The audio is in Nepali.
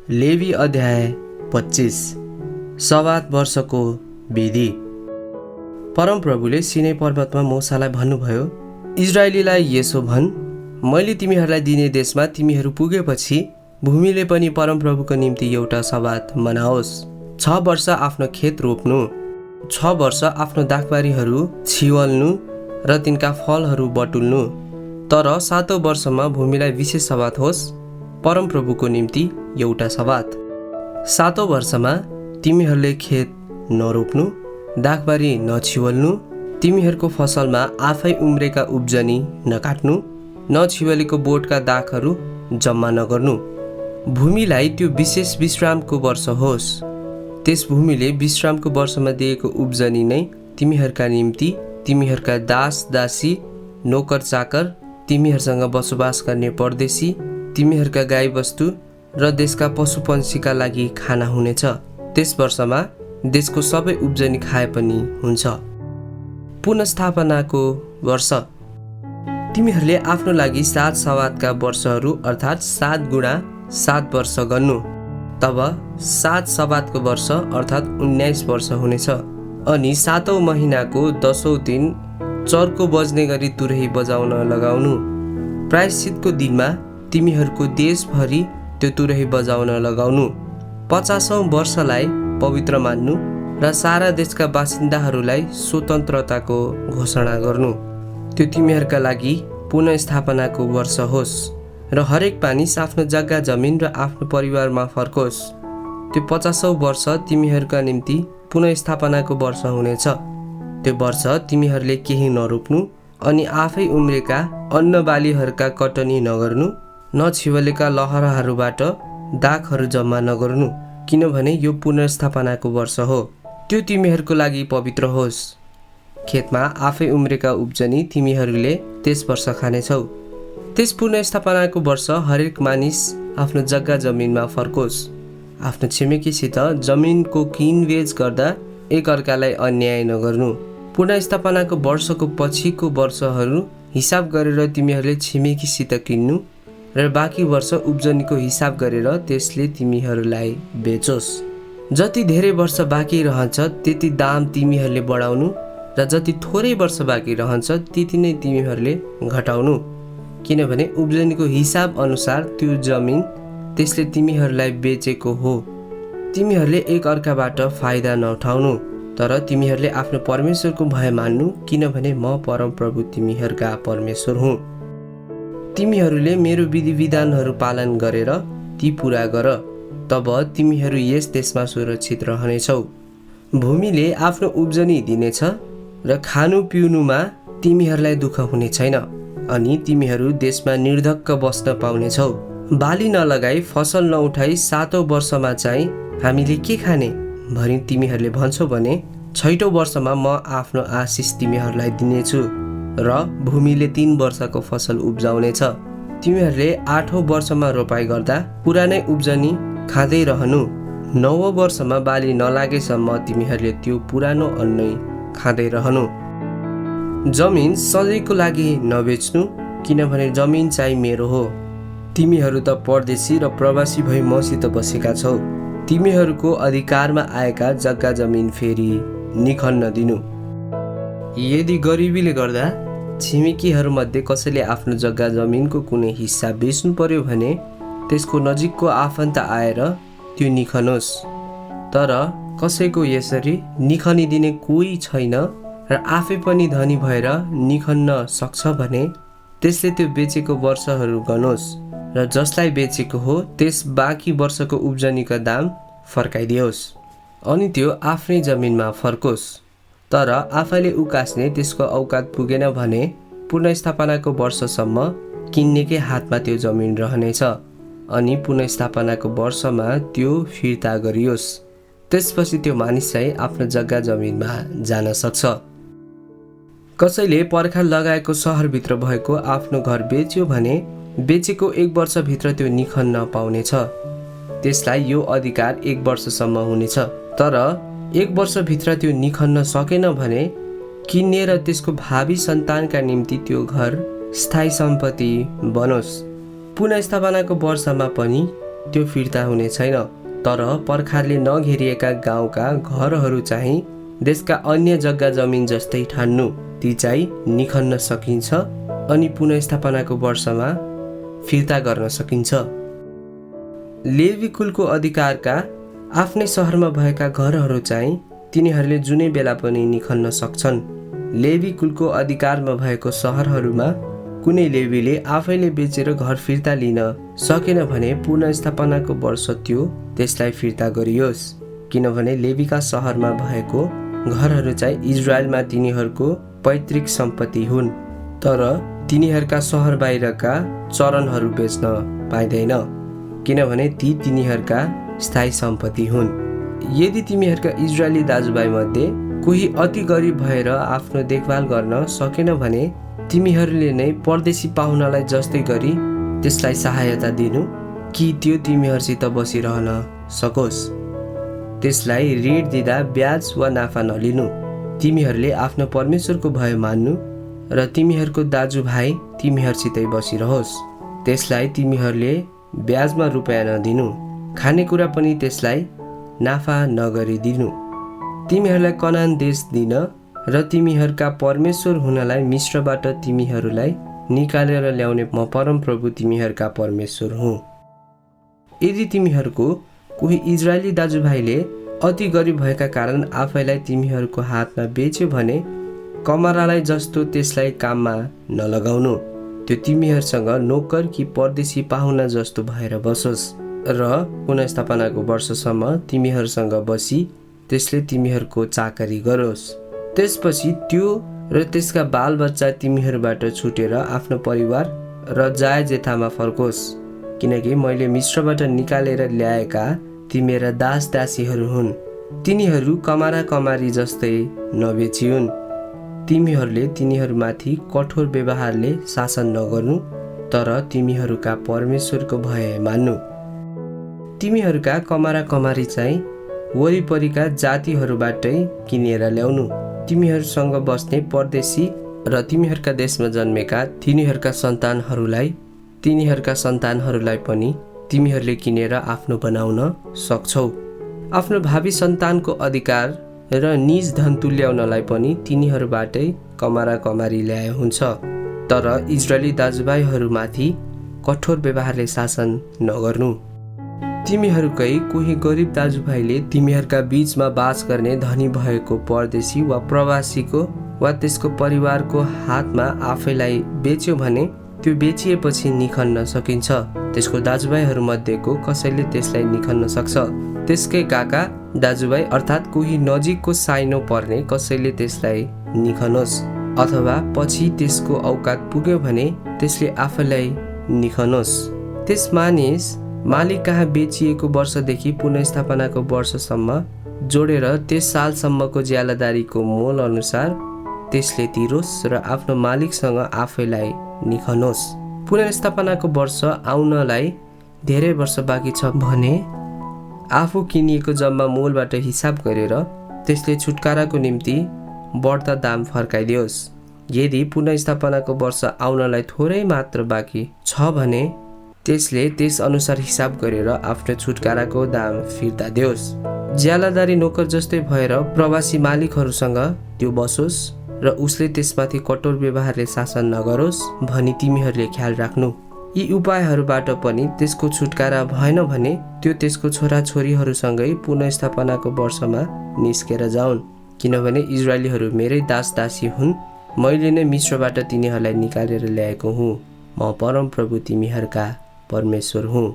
लेवी अध्याय 25। सवात वर्षको विधि। परमप्रभुले सिनै पर्वतमा मूसालाई भन्नुभयो, इजरायलीलाई यसो भन्, मैले तिमीहरूलाई दिने देशमा तिमीहरू पुगेपछि भूमिले पनि परमप्रभुको निम्ति एउटा सवात मनाओस्। 6 वर्ष आफ्नो खेत रोप्नु, 6 वर्ष आफ्नो दाखबारीहरू छिवल्नु र तिनका फलहरू बटुल्नु। तर 7औं वर्षमा भूमिलाई विशेष सवात होस्, परमप्रभुको निम्ति एउटा सवात। 7औं वर्षमा तिमीहरूले खेत नरोप्नु, दाखबारी नछिवल्नु, तिमीहरूको फसलमा आफै उम्रेका उब्जनी नकाट्नु, नछिवलेको बोटका दाखहरू जम्मा नगर्नु। भूमिलाई त्यो विशेष विश्रामको वर्ष होस्। त्यस भूमिले विश्रामको वर्षमा दिएको उब्जनी नै तिमीहरूका निम्ति, तिमीहरूका दास दासी, नोकर चाकर, तिमीहरूसँग बसोबास गर्ने परदेशी, तिमीहरूका गाईबस्तु र देशका पशुपन्छीका लागि खाना हुनेछ। त्यस वर्षमा देशको सबै उब्जनी खाए पनि हुन्छ। पुनर्स्थापनाको वर्ष। तिमीहरूले आफ्नो लागि 7 सवातका वर्षहरू अर्थात् 7 गुणा 7 वर्ष गर्नु। तब 7 सवातको वर्ष अर्थात् 19 वर्ष हुनेछ। अनि 7औं महिनाको 10औं दिन चर्को बज्ने गरी तुरही बजाउन लगाउनु। प्रायश्चितको दिनमा तिमीहरूको देशभरि त्यो तुरही बजाउन लगाउनु। 50औं वर्षलाई पवित्र मान्नु र सारा देशका बासिन्दाहरूलाई स्वतन्त्रताको घोषणा गर्नु। त्यो तिमीहरूका लागि पुनर्स्थापनाको वर्ष होस् र हरेक मानिस आफ्नो जग्गा जमिन र आफ्नो परिवारमा फर्कोस्। त्यो 50औं वर्ष तिमीहरूका निम्ति पुनर्स्थापनाको वर्ष हुनेछ। त्यो वर्ष तिमीहरूले केही नरोप्नु अनि आफै उम्रेका अन्नबालीहरूका कटनी नगर्नु, नछिवलेका लहराहरूबाट दाखहरू जम्मा नगर्नु, किनभने यो पुनर्स्थापनाको वर्ष हो। त्यो तिमीहरूको लागि पवित्र होस्। खेतमा आफै उम्रेका उब्जनी तिमीहरूले त्यस वर्ष खानेछौ। त्यस पुनर्स्थापनाको वर्ष हरेक मानिस आफ्नो जग्गा जमिनमा फर्कोस्। आफ्नो छिमेकीसित जमिनको किनबेच गर्दा एकअर्कालाई अन्याय नगर्नु। पुनर्स्थापनाको वर्षको पछिको वर्षहरू हिसाब गरेर तिमीहरूले छिमेकीसित किन्नु र बाँकी वर्ष उब्जनीको हिसाब गरेर त्यसले तिमीहरूलाई बेचोस्। जति धेरै वर्ष बाँकी रहन्छ त्यति दाम तिमीहरूले बढाउनु र जति थोरै वर्ष बाँकी रहन्छ त्यति नै तिमीहरूले घटाउनु, किनभने उब्जनीको हिसाब अनुसार त्यो जमिन त्यसले तिमीहरूलाई बेचेको हो। तिमीहरूले एक अर्काबाट फाइदा नउठाउनु, तर तिमीहरूले आफ्नो परमेश्वरको भय मान्नु, किनभने म परमप्रभु तिमीहरूका परमेश्वर हुँ। तिमीहरूले मेरो विधि विधानहरू पालन गरेर ती पुरा गर, तब तिमीहरू यस देशमा सुरक्षित रहनेछौ। भूमिले आफ्नो उब्जनी दिनेछ र खानु पिउनुमा तिमीहरूलाई दुःख हुने छैन, अनि तिमीहरू देशमा निर्धक्क बस्न पाउनेछौ। बाली नलगाई फसल नउठाई 7औं वर्षमा चाहिँ हामीले के खाने भनी तिमीहरूले भन्छौ भने 6औं वर्षमा म आफ्नो आशिष तिमीहरूलाई दिनेछु र भूमिले 3 वर्षको फसल उब्जाउनेछ। तिमीहरूले 8औं वर्षमा रोपाई गर्दा पुरानै उब्जनी खाँदै रहनु। 9औं वर्षमा बाली नलागेसम्म तिमीहरूले त्यो पुरानो अन्नै खाँदै रहनु। जमिन सधैँको लागि नबेच्नु, किनभने जमिन चाहिँ मेरो हो। तिमीहरू त परदेशी र प्रवासी भई मसित बसेका छौ। तिमीहरूको अधिकारमा आएका जग्गा जमिन फेरि निखन्न दिनु। यदि गरिबीले गर्दा छिमेकीहरूमध्ये कसैले आफ्नो जग्गा जमिनको कुनै हिस्सा बेच्नु पर्यो भने त्यसको नजिकको आफन्त आएर त्यो निखनोस्। तर कसैको यसरी निखनिदिने कोही छैन र आफै पनि धनी भएर निखन्न सक्छ भने त्यसले त्यो बेचेको वर्षहरू गनोस् र जसलाई बेचेको हो त्यस बाँकी वर्षको उब्जनीका दाम फर्काइदियोस् अनि त्यो आफ्नै जमिनमा फर्कोस्। तर आफैले उकास्ने त्यसको औकात पुगेन भने पुनर्स्थापनाको वर्षसम्म किन्नेकै हातमा त्यो जमिन रहनेछ अनि पुनर्स्थापनाको वर्षमा त्यो फिर्ता गरियोस्। त्यसपछि त्यो मानिस चाहिँ आफ्नो जग्गा जमिनमा जान सक्छ। कसैले पर्खाल लगाएको सहरभित्र भएको आफ्नो घर बेच्यो भने बेचेको 1 वर्षभित्र त्यो निखन्न पाउनेछ। त्यसलाई यो अधिकार 1 वर्षसम्म हुनेछ। तर 1 वर्षभित्र त्यो निखन्न सकेन भने किन्ने र त्यसको भावी सन्तानका निम्ति त्यो घर स्थायी सम्पत्ति बनोस्। पुनर्स्थापनाको वर्षमा पनि त्यो फिर्ता हुने छैन। तर पर्खालले नघेरिएका गाउँका घरहरू चाहिँ देशका अन्य जग्गा जमिन जस्तै ठान्नु, ती चाहिँ निखन्न सकिन्छ अनि पुनर्स्थापनाको वर्षमा फिर्ता गर्न सकिन्छ। लेवी कुलको अधिकारका आफ्नै सहरमा भएका घरहरू चाहिँ तिनीहरूले जुनै बेला पनि निखन्न सक्छन्। लेवी कुलको अधिकारमा भएको सहरहरूमा कुनै लेवीले आफैले बेचेर घर फिर्ता लिन सकेन भने पुनर्स्थापनाको वर्ष त्यसलाई फिर्ता गरियोस्, किनभने लेवीका सहरमा भएको घरहरू चाहिँ इजरायलमा तिनीहरूको पैतृक सम्पत्ति हुन्। तर तिनीहरूका सहर बाहिरका चरणहरू बेच्न पाइँदैन, किनभने ती तिनीहरूका स्थायी सम्पत्ति हुन्। यदि तिमीहरूका इजरायली दाजुभाइ मध्ये कोही अति गरिब भएर आफ्नो देखभाल गर्न सकेन भने तिमीहरूले नै परदेशी पाहुनालाई जस्तै गरी त्यसलाई सहायता दिनु कि त्यो तिमीहरूसित बसिरहन सकोस्। त्यसलाई ऋण दिँदा ब्याज वा नाफा नलिनु। तिमीहरूले आफ्नो परमेश्वरको भय मान्नु र तिमीहरूको दाजुभाइ तिमीहरूसितै बसिरहोस्। त्यसलाई तिमीहरूले ब्याजमा रुपैयाँ नदिनु, खानेकुरा पनि त्यसलाई नाफा नगरिदिनु। तिमीहरूलाई कनान देश दिन र तिमीहरूका परमेश्वर हुनलाई मिस्रबाट तिमीहरूलाई निकालेर ल्याउने म परमप्रभु तिमीहरूका परमेश्वर हुँ। यदि तिमीहरूको कोही इजरायली दाजुभाइले अति गरिब भएका कारण आफैलाई तिमीहरूको हातमा बेच्यो भने कमरालाई जस्तो त्यसलाई काममा नलगाउनु। त्यो तिमीहरूसँग नोकर कि परदेशी पाहुना जस्तो भएर बसोस् र पुनर्स्थापनाको वर्षसम्म तिमीहरूसँग बसी त्यसले तिमीहरूको चाकरी गरोस्। त्यसपछि त्यो र त्यसका बालबच्चा तिमीहरूबाट छुटेर आफ्नो परिवार र जायजेथामा फर्कोस्, किनकि मैले मिस्रबाट निकालेर ल्याएका ती मेरा दास दासीहरू हुन्। तिनीहरू कमारा कमारी जस्तै नबेचिउन्। तिमीहरूले तिनीहरूमाथि कठोर व्यवहारले शासन नगर्नु, तर तिमीहरूका परमेश्वरको भय मान्नु। तिमीहरूका कमारा कमारी चाहिँ वरिपरिका जातिहरूबाटै किनेर ल्याउनु। तिमीहरूसँग बस्ने परदेशी र तिमीहरूका देशमा जन्मेका तिनीहरूका सन्तानहरूलाई पनि तिमीहरूले किनेर आफ्नो बनाउन सक्छौ। आफ्नो भावी सन्तानको अधिकार र निज धन तुल्याउनलाई पनि तिनीहरूबाटै कमारा कमारी ल्याए हुन्छ। तर इजरायली दाजुभाइहरूमाथि कठोर व्यवहारले शासन नगर्नु। तिमीहरूकै कोही गरिब दाजुभाइले तिमीहरूका बीचमा बास गर्ने धनी भएको परदेशी वा प्रवासीको वा त्यसको परिवारको हातमा आफैलाई बेच्यो भने त्यो बेचिएपछि निखन्न सकिन्छ। त्यसको दाजुभाइहरूमध्येको कसैले त्यसलाई निखन्न सक्छ। त्यसकै काका दाजुभाइ अर्थात् कोही नजिकको साइनो पर्ने कसैले त्यसलाई निखनोस्, अथवा पछि त्यसको औकात पुग्यो भने त्यसले आफैलाई निखनोस्। त्यस मानिस मालिक कहाँ बेचिएको वर्षदेखि पुनर्स्थापनाको वर्षसम्म जोडेर त्यस सालसम्मको ज्यालादारीको मोल अनुसार त्यसले तिरोस् र आफ्नो मालिकसँग आफैलाई निखनोस्। पुनर्स्थापनाको वर्ष आउनलाई धेरै वर्ष बाँकी छ भने आफू किनिएको जम्मा मोलबाट हिसाब गरेर त्यसले छुटकाराको निम्ति बढ्ता दाम फर्काइदियोस्। यदि पुनर्स्थापनाको वर्ष आउनलाई थोरै मात्र बाँकी छ भने त्यसले त्यस अनुसार हिसाब गरेर आफ्नो छुटकाराको दाम फिर्ता दियोस्। ज्यालादारी नोकर जस्तै भएर प्रवासी मालिकहरूसँग त्यो बसोस् र उसले त्यसमाथि कठोर व्यवहारले शासन नगरोस् भनी तिमीहरूले ख्याल राख्नु। यी उपायहरूबाट पनि त्यसको छुटकारा भएन भने त्यो त्यसको छोराछोरीहरूसँगै पुनर्स्थापनाको वर्षमा निस्केर जाउन्, किनभने इजरायलीहरू मेरै दास दासी हुन्। मैले नै मिस्रबाट तिनीहरूलाई निकालेर ल्याएको हुँ। म परमप्रभु तिमीहरूका परमेश्वर हुँ।